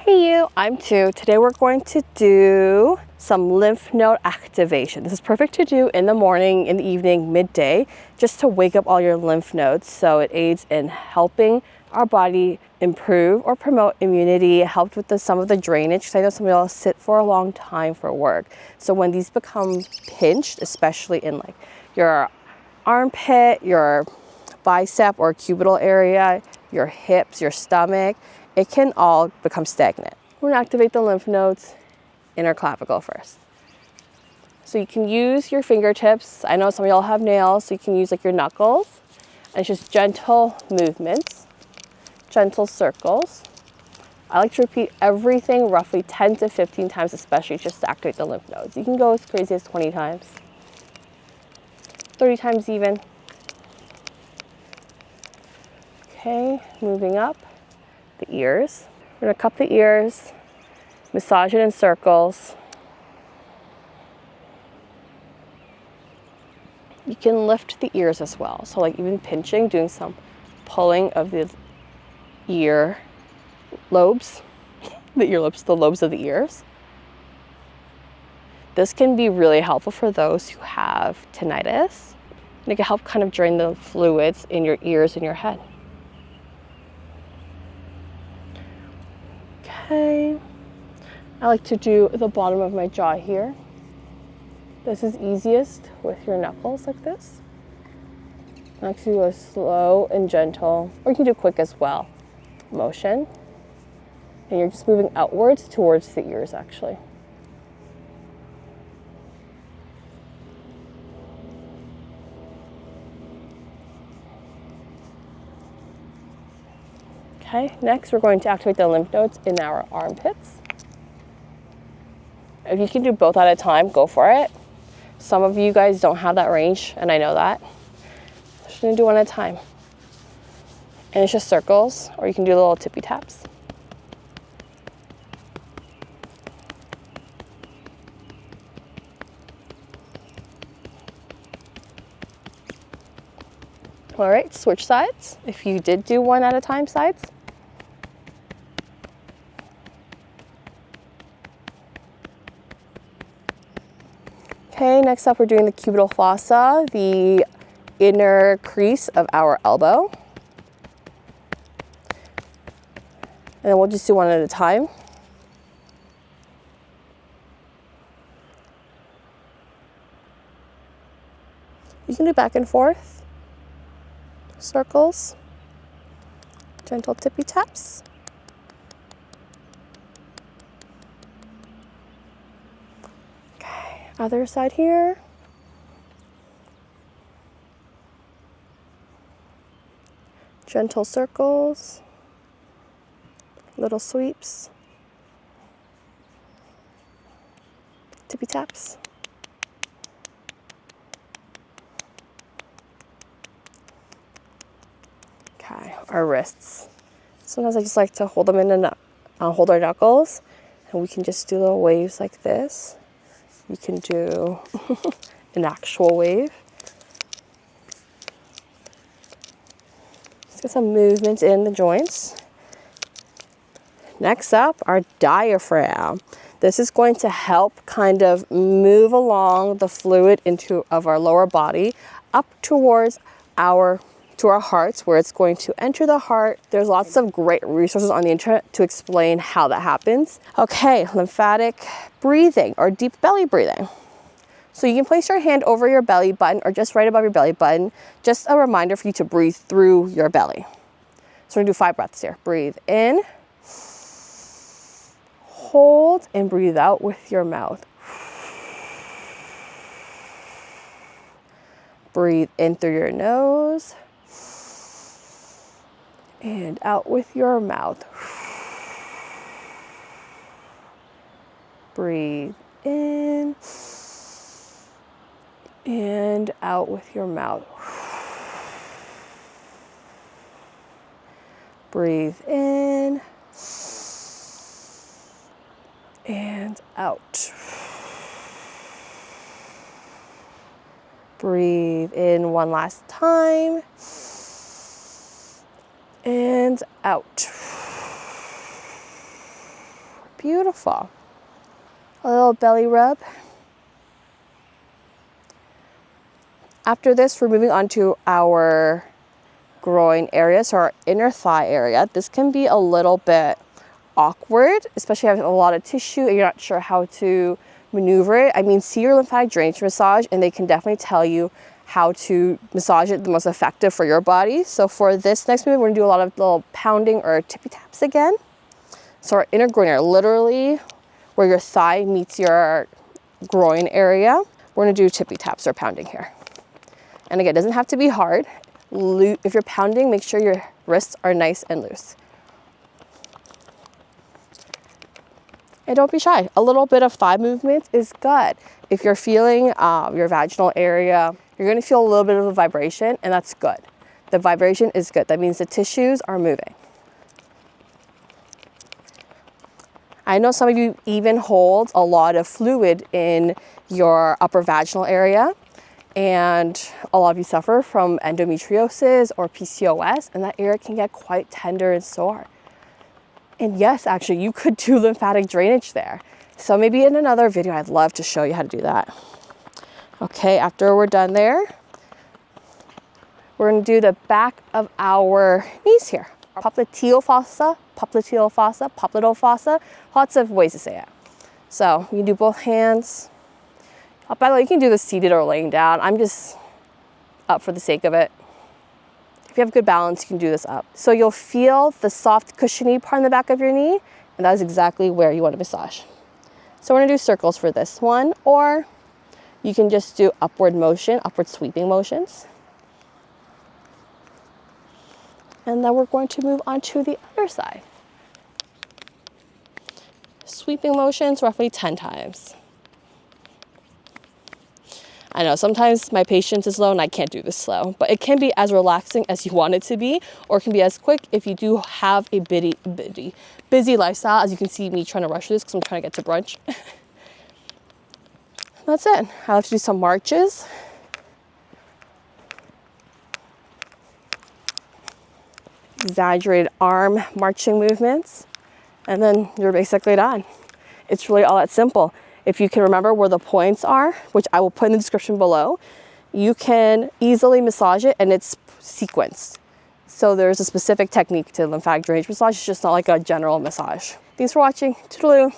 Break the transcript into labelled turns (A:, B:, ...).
A: Hey you, I'm Tu. Today we're going to do some lymph node activation. This is perfect to do in the morning, in the evening, midday, just to wake up all your lymph nodes. So it aids in helping our body improve or promote immunity, helped with some of the drainage, because I know some of y'all sit for a long time for work. So when these become pinched, especially in like your armpit, your bicep or cubital area, your hips, your stomach, it can all become stagnant. We're gonna activate the lymph nodes in our clavicle first. So you can use your fingertips. I know some of y'all have nails, so you can use like your knuckles. And it's just gentle movements, gentle circles. I like to repeat everything roughly 10 to 15 times, especially just to activate the lymph nodes. You can go as crazy as 20 times, 30 times even. Okay, moving up. The ears. We're gonna cup the ears, massage it in circles. You can lift the ears as well. So like even pinching, doing some pulling of the ear lobes, the lobes of the ears. This can be really helpful for those who have tinnitus. And it can help kind of drain the fluids in your ears and your head. Okay, I like to do the bottom of my jaw here. This is easiest with your knuckles like this. I like to do a slow and gentle, or you can do quick as well, motion. And you're just moving outwards towards the ears actually. Okay, next we're going to activate the lymph nodes in our armpits. If you can do both at a time, go for it. Some of you guys don't have that range, and I know that. I'm just gonna do one at a time. And it's just circles, or you can do little tippy taps. All right, switch sides. If you did do one at a time sides. Okay, next up we're doing the cubital fossa, the inner crease of our elbow. And then we'll just do one at a time. You can do back and forth, circles, gentle tippy taps. Okay, other side here. Gentle circles, little sweeps, tippy taps. Okay, our wrists. Sometimes I just like to hold them in hold our knuckles, and we can just do little waves like this. You can do an actual wave. Let's get some movement in the joints. Next up, our diaphragm. This is going to help kind of move along the fluid of our lower body up towards our hearts, where it's going to enter the heart. There's lots of great resources on the internet to explain how that happens. Okay, lymphatic breathing or deep belly breathing. So you can place your hand over your belly button or just right above your belly button. Just a reminder for you to breathe through your belly. So we're gonna do 5 breaths here. Breathe in, hold, and breathe out with your mouth. Breathe in through your nose and out with your mouth. Breathe in and out with your mouth. Breathe in and out. Breathe in one last time and out. Beautiful. A little belly rub. After this, we're moving on to our groin area, so our inner thigh area. This can be a little bit awkward, especially if you have a lot of tissue and you're not sure how to maneuver it. I mean, see your lymphatic drainage massage and they can definitely tell you how to massage it the most effective for your body. So for this next move, we're gonna do a lot of little pounding or tippy taps again. So our inner groin area, literally where your thigh meets your groin area, we're gonna do tippy taps or pounding here. And again, it doesn't have to be hard. If you're pounding, make sure your wrists are nice and loose. And don't be shy. A little bit of thigh movement is good. If you're feeling your vaginal area, you're gonna feel a little bit of a vibration, and that's good. The vibration is good. That means the tissues are moving. I know some of you even hold a lot of fluid in your upper vaginal area, and a lot of you suffer from endometriosis or PCOS, and that area can get quite tender and sore. And yes, actually, you could do lymphatic drainage there. So maybe in another video, I'd love to show you how to do that. Okay, after we're done there, we're gonna do the back of our knees here. Popliteal fossa, popliteal fossa, popliteal fossa, lots of ways to say it. So you do both hands. By the way, you can do this seated or laying down. I'm just up for the sake of it. If you have good balance, you can do this up. So you'll feel the soft cushiony part in the back of your knee, and that is exactly where you want to massage. So we're gonna do circles for this one, or you can just do upward motion, upward sweeping motions. And then we're going to move on to the other side. Sweeping motions roughly 10 times. I know sometimes my patience is low and I can't do this slow, but it can be as relaxing as you want it to be, or it can be as quick if you do have a busy lifestyle. As you can see me trying to rush this because I'm trying to get to brunch. That's it. I like to do some marches. Exaggerated arm marching movements, and then you're basically done. It's really all that simple. If you can remember where the points are, which I will put in the description below, you can easily massage it, and it's sequenced. So there's a specific technique to lymphatic drainage massage. It's just not like a general massage. Thanks for watching. Toodaloo.